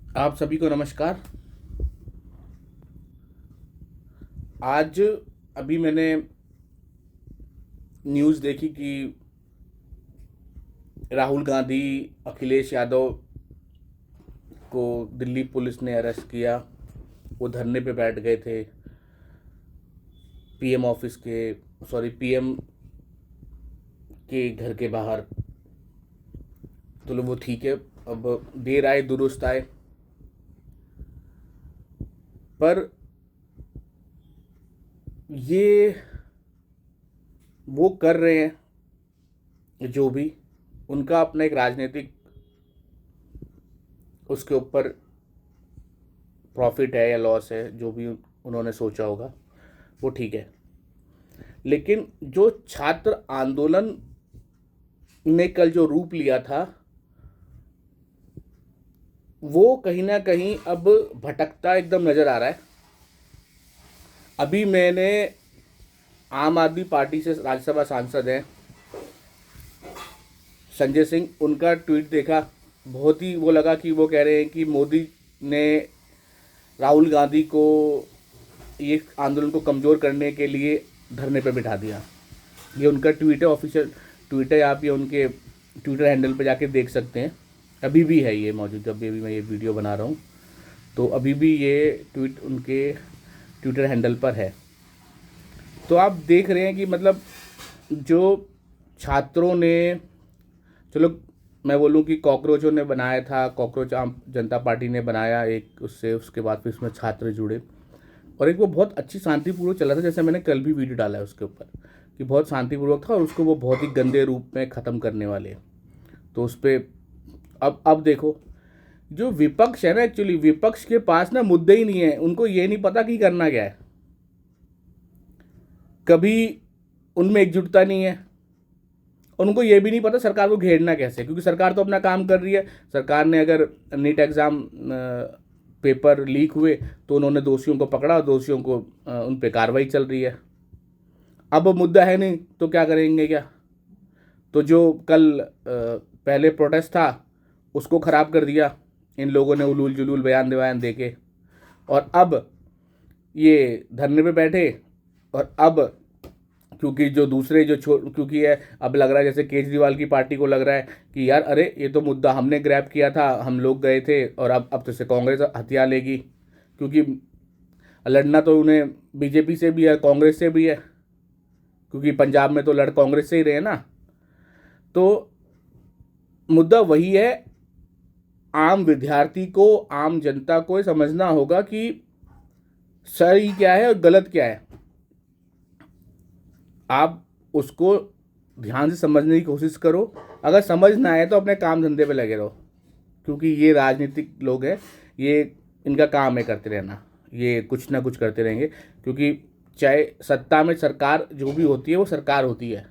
आप सभी को नमस्कार। आज अभी मैंने न्यूज़ देखी कि राहुल गांधी, अखिलेश यादव को दिल्ली पुलिस ने अरेस्ट किया। वो धरने पे बैठ गए थे पीएम ऑफिस के, सॉरी, पीएम के घर के बाहर। तो वो ठीक है, अब देर आए दुरुस्त आए। पर ये वो कर रहे हैं जो भी, उनका अपना एक राजनीतिक उसके ऊपर प्रॉफिट है या लॉस है, जो भी उन्होंने सोचा होगा वो ठीक है। लेकिन जो छात्र आंदोलन ने कल जो रूप लिया था, वो कहीं ना कहीं अब भटकता एकदम नज़र आ रहा है। अभी मैंने आम आदमी पार्टी से राज्यसभा सांसद हैं संजय सिंह, उनका ट्वीट देखा। बहुत ही वो लगा कि वो कह रहे हैं कि मोदी ने राहुल गांधी को ये आंदोलन को कमज़ोर करने के लिए धरने पर बिठा दिया। ये उनका ट्वीट है, ऑफिशियल ट्वीट है। आप ये उनके ट्विटर हैंडल पर जाके देख सकते हैं। अभी भी है ये मौजूद, जब भी मैं ये वीडियो बना रहा हूँ तो अभी भी ये ट्वीट उनके ट्विटर हैंडल पर है। तो आप देख रहे हैं कि मतलब जो छात्रों ने, चलो मैं बोलूँ कि कॉकरोचों ने बनाया था, कॉकरोच आम जनता पार्टी ने बनाया एक, उससे उसके बाद फिर उसमें छात्र जुड़े और एक वो बहुत अच्छी शांतिपूर्वक चला था। जैसे मैंने कल भी वीडियो डाला है उसके ऊपर कि बहुत शांतिपूर्वक था और उसको वो बहुत ही गंदे रूप में ख़त्म करने वाले हैं। तो उस पर अब देखो, जो विपक्ष है ना, एक्चुअली विपक्ष के पास ना मुद्दे ही नहीं है। उनको ये नहीं पता कि करना क्या है। कभी उनमें एकजुटता नहीं है। उनको ये भी नहीं पता सरकार को घेरना कैसे, क्योंकि सरकार तो अपना काम कर रही है। सरकार ने अगर नीट एग्ज़ाम पेपर लीक हुए तो उन्होंने दोषियों को पकड़ा और दोषियों को उन पर कार्रवाई चल रही है। अब मुद्दा है नहीं तो क्या करेंगे क्या? तो जो कल पहले प्रोटेस्ट था उसको ख़राब कर दिया इन लोगों ने, उलूल जुलूल बयान दे के। और अब ये धरने पे बैठे। और अब क्योंकि जो दूसरे जो क्योंकि है, अब लग रहा है जैसे केजरीवाल की पार्टी को लग रहा है कि यार अरे ये तो मुद्दा हमने ग्रैब किया था, हम लोग गए थे, और अब तो से कांग्रेस हथियार लेगी। क्योंकि लड़ना तो उन्हें बीजेपी से भी है, कांग्रेस से भी है, क्योंकि पंजाब में तो लड़ कांग्रेस से ही रहे ना। तो मुद्दा वही है। आम विद्यार्थी को, आम जनता को समझना होगा कि सही क्या है और गलत क्या है। आप उसको ध्यान से समझने की कोशिश करो। अगर समझ ना आए तो अपने काम धंधे पे लगे रहो, क्योंकि ये राजनीतिक लोग हैं, ये इनका काम है करते रहना, ये कुछ ना कुछ करते रहेंगे। क्योंकि चाहे सत्ता में सरकार जो भी होती है वो सरकार होती है,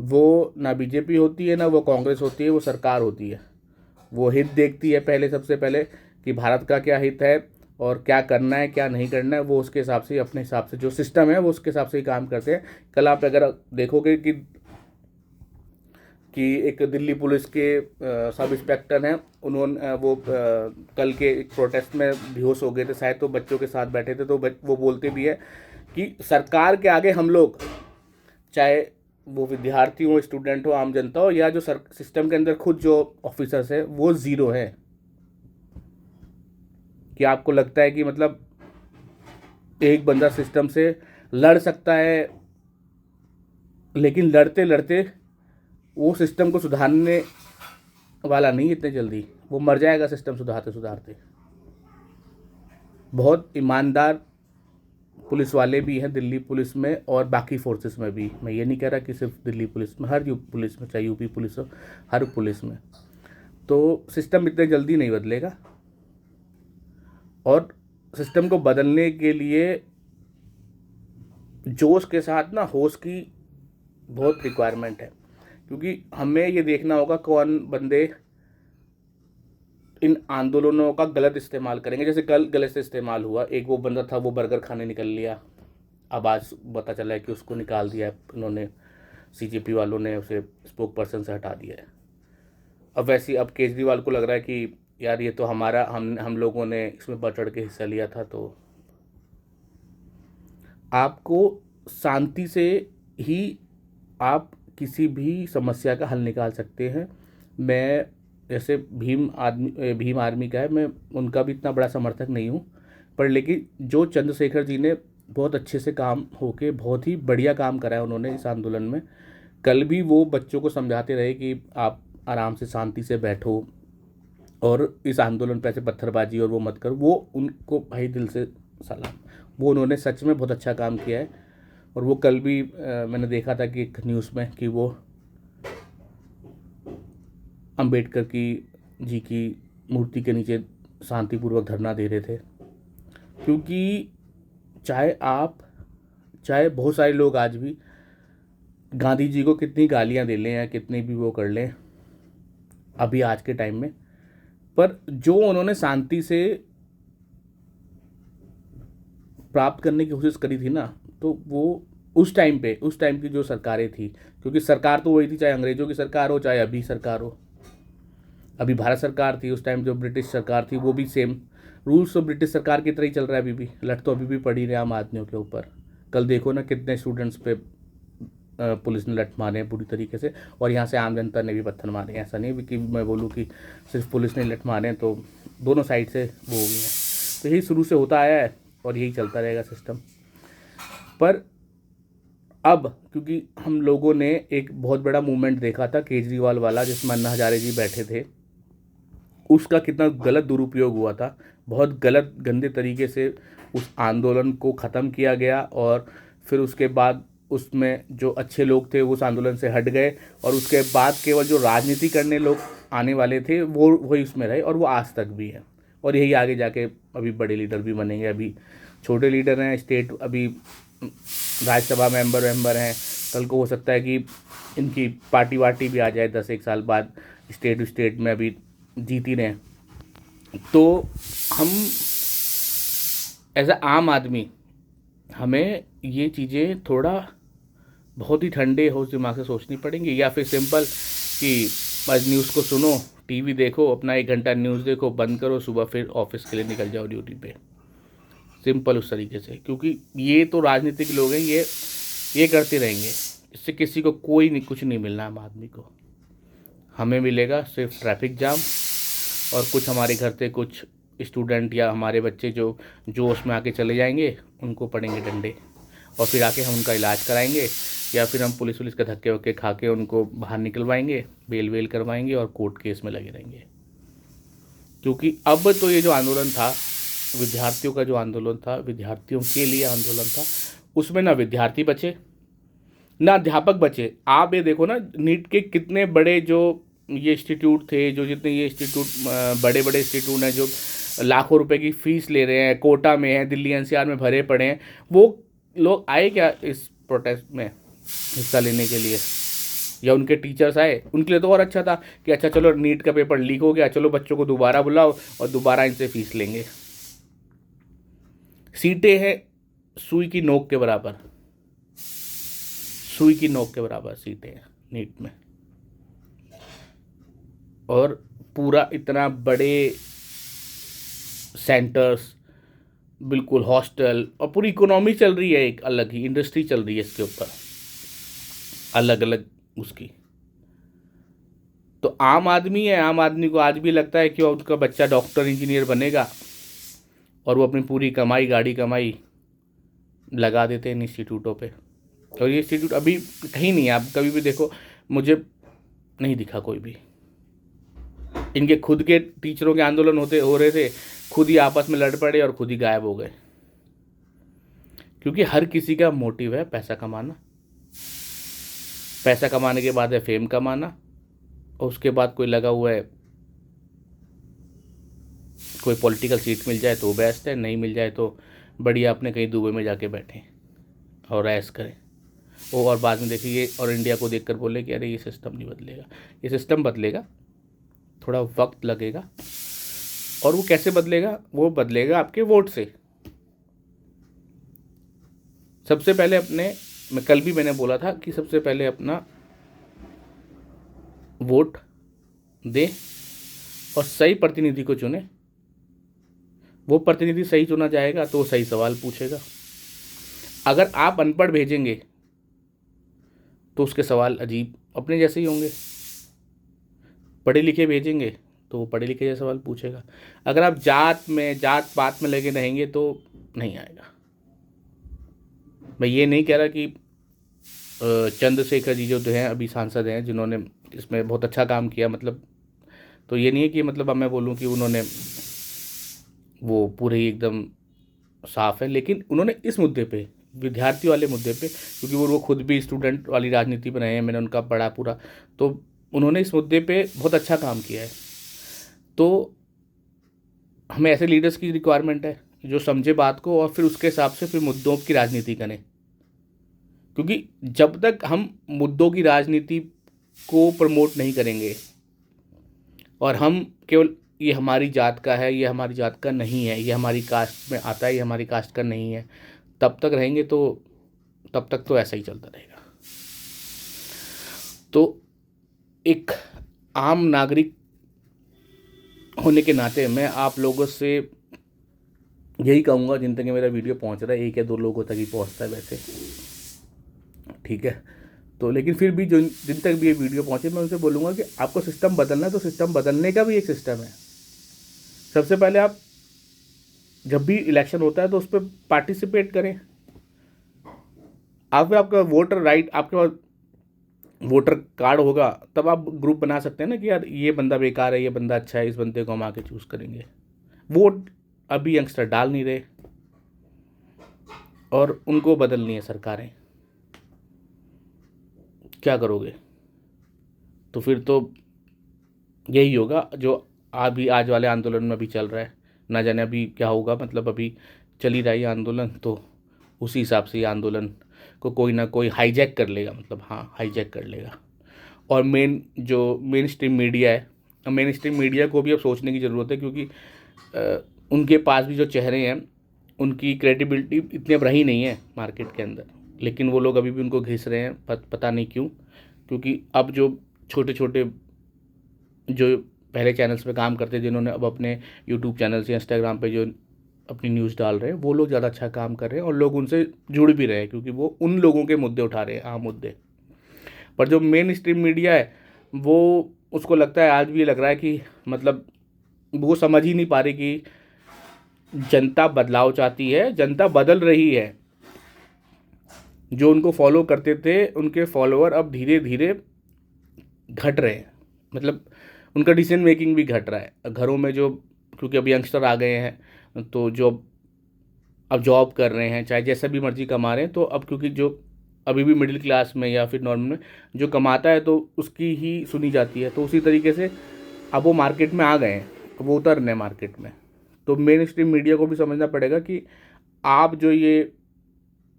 वो ना बीजेपी होती है ना वो कांग्रेस होती है, वो सरकार होती है। वो हित देखती है पहले, सबसे पहले कि भारत का क्या हित है और क्या करना है क्या नहीं करना है। वो उसके हिसाब से, अपने हिसाब से जो सिस्टम है वो उसके हिसाब से ही काम करते हैं। कल आप अगर देखोगे कि एक दिल्ली पुलिस के सब इंस्पेक्टर हैं, उन्होंने कल के एक प्रोटेस्ट में बेहोश हो गए थे शायद, तो बच्चों के साथ बैठे थे। तो वो बोलते भी है कि सरकार के आगे हम लोग, चाहे वो विद्यार्थी हो, स्टूडेंट हो, आम जनता हो, या जो सिस्टम के अंदर खुद जो ऑफिसर्स है, वो ज़ीरो है। कि आपको लगता है कि मतलब एक बंदा सिस्टम से लड़ सकता है, लेकिन लड़ते लड़ते वो सिस्टम को सुधारने वाला नहीं इतने जल्दी, वो मर जाएगा सिस्टम सुधारते सुधारते। बहुत ईमानदार पुलिस वाले भी हैं दिल्ली पुलिस में और बाकी फोर्सेस में भी। मैं ये नहीं कह रहा कि सिर्फ दिल्ली पुलिस में, हर पुलिस में, चाहे यूपी पुलिस हो, हर पुलिस में। तो सिस्टम इतने जल्दी नहीं बदलेगा और सिस्टम को बदलने के लिए जोश के साथ ना होश की बहुत रिक्वायरमेंट है। क्योंकि हमें ये देखना होगा कौन बंदे इन आंदोलनों का गलत इस्तेमाल करेंगे। जैसे कल गलत इस्तेमाल हुआ, एक वो बंदा था वो बर्गर खाने निकल लिया, अब आज पता चला है कि उसको निकाल दिया है उन्होंने, सीजेपी वालों ने उसे स्पोक पर्सन से हटा दिया है। अब वैसे अब केजरीवाल को लग रहा है कि यार ये तो हमारा हम लोगों ने इसमें बढ़ चढ़ के हिस्सा लिया था। तो आपको शांति से ही आप किसी भी समस्या का हल निकाल सकते हैं। मैं जैसे भीम आर्मी का है, मैं उनका भी इतना बड़ा समर्थक नहीं हूँ, पर लेकिन जो चंद्रशेखर जी ने बहुत अच्छे से काम होके बहुत ही बढ़िया काम करा है उन्होंने इस आंदोलन में। कल भी वो बच्चों को समझाते रहे कि आप आराम से शांति से बैठो और इस आंदोलन पे ऐसे पत्थरबाजी और वो मत करो। वो उनको भाई दिल से सलाम, वो उन्होंने सच में बहुत अच्छा काम किया है। और वो कल भी मैंने देखा था कि एक न्यूज़ में कि वो अंबेडकर जी की मूर्ति के नीचे शांतिपूर्वक धरना दे रहे थे। क्योंकि चाहे बहुत सारे लोग आज भी गांधी जी को कितनी गालियां दे लें या कितनी भी वो कर लें अभी आज के टाइम में, पर जो उन्होंने शांति से प्राप्त करने की कोशिश करी थी ना, तो वो उस टाइम की जो सरकारें थी, क्योंकि सरकार तो वही थी, चाहे अंग्रेजों की सरकार हो चाहे अभी सरकार हो। अभी भारत सरकार थी, उस टाइम जो ब्रिटिश सरकार थी वो भी सेम रूल्स तो ब्रिटिश सरकार की तरह ही चल रहा है अभी भी। लट तो अभी भी पड़ी रहे आम आदमियों के ऊपर। कल देखो ना कितने स्टूडेंट्स पे पुलिस ने लठ मारे हैं पूरी तरीके से, और यहाँ से आम जनता ने भी पत्थर मारे हैं। ऐसा नहीं कि मैं बोलूँ कि सिर्फ पुलिस ने लठ मारे हैं, तो दोनों साइड से वो हो गई हैं। तो यही शुरू से होता आया है और यही चलता रहेगा सिस्टम। पर अब क्योंकि हम लोगों ने एक बहुत बड़ा मूवमेंट देखा था केजरीवाल वाला, जिसमें अन्ना हजारे जी बैठे थे, उसका कितना गलत दुरुपयोग हुआ था। बहुत गलत गंदे तरीके से उस आंदोलन को ख़त्म किया गया, और फिर उसके बाद उसमें जो अच्छे लोग थे वो उस आंदोलन से हट गए, और उसके बाद केवल जो राजनीति करने लोग आने वाले थे वो वही उसमें रहे, और वो आज तक भी है। और यही आगे जाके अभी बड़े लीडर भी बनेंगे। अभी छोटे लीडर हैं, स्टेट अभी राज्यसभा मेंबर हैं, कल को हो सकता है कि इनकी पार्टी वार्टी भी आ जाए 10-1 साल बाद, स्टेट में अभी जीत ही रहे हैं। तो हम एज अ आम आदमी हमें ये चीज़ें थोड़ा बहुत ही ठंडे होश दिमाग से सोचनी पड़ेंगी, या फिर सिंपल कि बस न्यूज़ को सुनो, टीवी देखो, अपना 1 घंटा न्यूज़ देखो, बंद करो, सुबह फिर ऑफिस के लिए निकल जाओ ड्यूटी पे। सिंपल उस तरीके से, क्योंकि ये तो राजनीतिक लोग हैं, ये करते रहेंगे। इससे किसी को कोई नहीं, कुछ नहीं मिलना आम आदमी को। हमें मिलेगा सिर्फ ट्रैफिक जाम, और कुछ हमारे घर से कुछ स्टूडेंट या हमारे बच्चे जो जोश में आके चले जाएंगे, उनको पड़ेंगे डंडे, और फिर आके हम उनका इलाज कराएंगे, या फिर हम पुलिस के धक्के वक्के खा के उनको बाहर निकलवाएंगे, बेल करवाएंगे और कोर्ट केस में लगे रहेंगे। क्योंकि अब तो ये जो आंदोलन था, विद्यार्थियों का जो आंदोलन था, विद्यार्थियों के लिए आंदोलन था, उसमें ना विद्यार्थी बचे ना अध्यापक बचे। आप ये देखो ना, नीट के कितने बड़े जो ये इंस्टीट्यूट थे, जो जितने ये इंस्टीट्यूट बड़े बड़े इंस्टीट्यूट हैं जो लाखों रुपए की फ़ीस ले रहे हैं, कोटा में हैं, दिल्ली एनसीआर में भरे पड़े हैं, वो लोग आए क्या इस प्रोटेस्ट में हिस्सा लेने के लिए? या उनके टीचर्स आए? उनके लिए तो और अच्छा था कि अच्छा चलो नीट का पेपर लीक हो गया, चलो बच्चों को दोबारा बुलाओ और दोबारा इनसे फ़ीस लेंगे। सीटें हैं सुई की नोक के बराबर, सुई की नोक के बराबर सीटें हैं नीट में, और पूरा इतना बड़े सेंटर्स, बिल्कुल हॉस्टल, और पूरी इकोनॉमी चल रही है, एक अलग ही इंडस्ट्री चल रही है इसके ऊपर, अलग अलग उसकी। तो आम आदमी है, आम आदमी को आज भी लगता है कि उसका बच्चा डॉक्टर इंजीनियर बनेगा, और वो अपनी पूरी कमाई, गाड़ी कमाई लगा देते हैं इन इंस्टीट्यूटों पे। और ये इंस्टीट्यूट अभी कहीं नहीं है, आप कभी भी देखो, मुझे नहीं दिखा कोई भी। इनके खुद के टीचरों के आंदोलन हो रहे थे, खुद ही आपस में लड़ पड़े और खुद ही गायब हो गए। क्योंकि हर किसी का मोटिव है पैसा कमाना, पैसा कमाने के बाद है फेम कमाना, और उसके बाद कोई लगा हुआ है कोई पॉलिटिकल सीट मिल जाए तो बेस्ट है, नहीं मिल जाए तो बढ़िया अपने कहीं दुबई में जाके बैठें और ऐश करें। और बाद में देखिए और इंडिया को देखकर बोले कि अरे ये सिस्टम नहीं बदलेगा। ये सिस्टम बदलेगा, थोड़ा वक्त लगेगा। और वो कैसे बदलेगा? वो बदलेगा आपके वोट से। सबसे पहले कल भी मैंने बोला था कि सबसे पहले अपना वोट दे, और सही प्रतिनिधि को चुने। वो प्रतिनिधि सही चुना जाएगा तो वो सही सवाल पूछेगा। अगर आप अनपढ़ भेजेंगे तो उसके सवाल अजीब अपने जैसे ही होंगे। पढ़े लिखे भेजेंगे तो वो पढ़े लिखे जैसे सवाल पूछेगा। अगर आप जात पात में लगे रहेंगे तो नहीं आएगा। मैं ये नहीं कह रहा कि चंद्रशेखर जी जो हैं अभी सांसद हैं जिन्होंने इसमें बहुत अच्छा काम किया, मतलब तो ये नहीं है कि मतलब अब मैं बोलूँ कि उन्होंने वो पूरे ही एकदम साफ है, लेकिन उन्होंने इस मुद्दे पे, विद्यार्थी वाले मुद्दे पे, क्योंकि वो खुद भी स्टूडेंट वाली राजनीति में रहे हैं, मैंने उनका पढ़ा पूरा, तो उन्होंने इस मुद्दे पे बहुत अच्छा काम किया है। तो हमें ऐसे लीडर्स की रिक्वायरमेंट है जो समझे बात को और फिर उसके हिसाब से फिर मुद्दों की राजनीति करें। क्योंकि जब तक हम मुद्दों की राजनीति को प्रमोट नहीं करेंगे और हम केवल ये हमारी जात का है, ये हमारी जात का नहीं है, ये हमारी कास्ट में आता है, ये हमारी कास्ट का नहीं है, तब तक रहेंगे तो तब तक तो ऐसा ही चलता रहेगा। तो एक आम नागरिक होने के नाते मैं आप लोगों से यही कहूँगा, जिन तक मेरा वीडियो पहुँच रहा है, 1 या 2 लोगों तक ही पहुँचता है वैसे, ठीक है, तो लेकिन फिर भी जो जिन तक भी ये वीडियो पहुँचे मैं उनसे बोलूँगा कि आपको सिस्टम बदलना है तो सिस्टम बदलने का भी एक सिस्टम है। सबसे पहले आप जब भी इलेक्शन होता है तो उस पर पार्टिसिपेट करें। आप आपका वोटर राइट, आपके पास वोटर कार्ड होगा तब आप ग्रुप बना सकते हैं ना कि यार ये बंदा बेकार है, ये बंदा अच्छा है, इस बंदे को हम आके चूज़ करेंगे। वोट अभी यंगस्टर डाल नहीं रहे और उनको बदलनी है सरकारें। क्या करोगे? तो फिर तो यही होगा जो अभी आज वाले आंदोलन में भी चल रहा है। ना जाने अभी क्या होगा, मतलब अभी चल ही रहा है आंदोलन, तो उसी हिसाब से ये आंदोलन को कोई ना कोई हाईजैक कर लेगा, मतलब हाँ हाईजैक कर लेगा। और मेन स्ट्रीम मीडिया है, मेन स्ट्रीम मीडिया को भी अब सोचने की ज़रूरत है, क्योंकि उनके पास भी जो चेहरे हैं उनकी क्रेडिबिलिटी इतनी अब रही नहीं है मार्केट के अंदर, लेकिन वो लोग अभी भी उनको घिस रहे हैं, पता नहीं क्यों। क्योंकि अब जो छोटे छोटे जो पहले चैनल्स पे काम करते, जिन्होंने अब अपने यूट्यूब चैनल से इंस्टाग्राम पे जो अपनी न्यूज़ डाल रहे हैं, वो लोग ज़्यादा अच्छा काम कर रहे हैं और लोग उनसे जुड़ भी रहे हैं, क्योंकि वो उन लोगों के मुद्दे उठा रहे हैं, आम मुद्दे। पर जो मेन स्ट्रीम मीडिया है वो, उसको लगता है, आज भी लग रहा है कि मतलब वो समझ ही नहीं पा रही कि जनता बदलाव चाहती है, जनता बदल रही है। जो उनको फॉलो करते थे उनके फॉलोअर अब धीरे धीरे घट रहे हैं, मतलब उनका डिसीजन मेकिंग भी घट रहा है घरों में। जो क्योंकि अब यंगस्टर आ गए हैं तो जो अब जॉब कर रहे हैं, चाहे जैसा भी मर्जी कमा रहे हैं, तो अब क्योंकि जो अभी भी मिडिल क्लास में या फिर नॉर्मल में जो कमाता है तो उसकी ही सुनी जाती है, तो उसी तरीके से अब वो मार्केट में आ गए हैं, वो उतर रहे हैं मार्केट में। तो मेन स्ट्रीम मीडिया को भी समझना पड़ेगा कि आप जो ये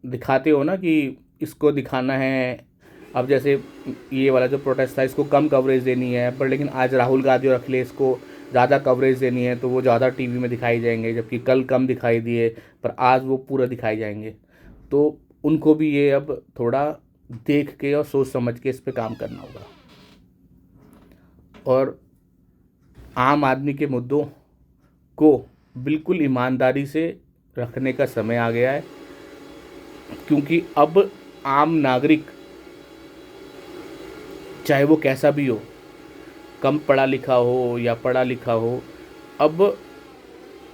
दिखाते हो ना कि इसको दिखाना है, अब जैसे ये वाला जो प्रोटेस्ट था इसको कम कवरेज देनी है, पर लेकिन आज राहुल गांधी और अखिलेश को ज़्यादा कवरेज देनी है तो वो ज़्यादा टीवी में दिखाई जाएंगे, जबकि कल कम दिखाई दिए पर आज वो पूरा दिखाई जाएंगे। तो उनको भी ये अब थोड़ा देख के और सोच समझ के इस पे काम करना होगा। और आम आदमी के मुद्दों को बिल्कुल ईमानदारी से रखने का समय आ गया है, क्योंकि अब आम नागरिक चाहे वो कैसा भी हो, कम पढ़ा लिखा हो या पढ़ा लिखा हो, अब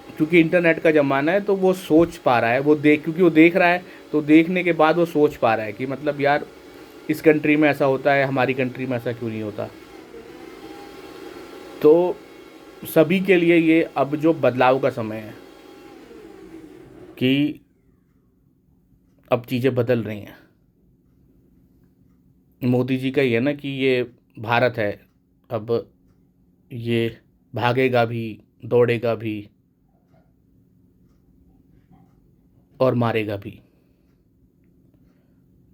क्योंकि इंटरनेट का ज़माना है तो वो सोच पा रहा है, क्योंकि वो देख रहा है, तो देखने के बाद वो सोच पा रहा है कि मतलब यार इस कंट्री में ऐसा होता है, हमारी कंट्री में ऐसा क्यों नहीं होता। तो सभी के लिए ये अब जो बदलाव का समय है कि अब चीज़ें बदल रही हैं। मोदी जी का ही है ना कि ये भारत है, अब ये भागेगा भी, दौड़ेगा भी और मारेगा भी।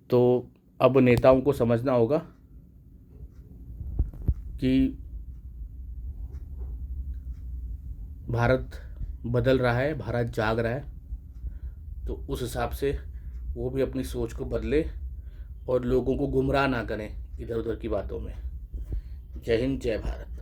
तो अब नेताओं को समझना होगा कि भारत बदल रहा है, भारत जाग रहा है, तो उस हिसाब से वो भी अपनी सोच को बदले और लोगों को गुमराह ना करें इधर उधर की बातों में। जय हिंद, जय भारत।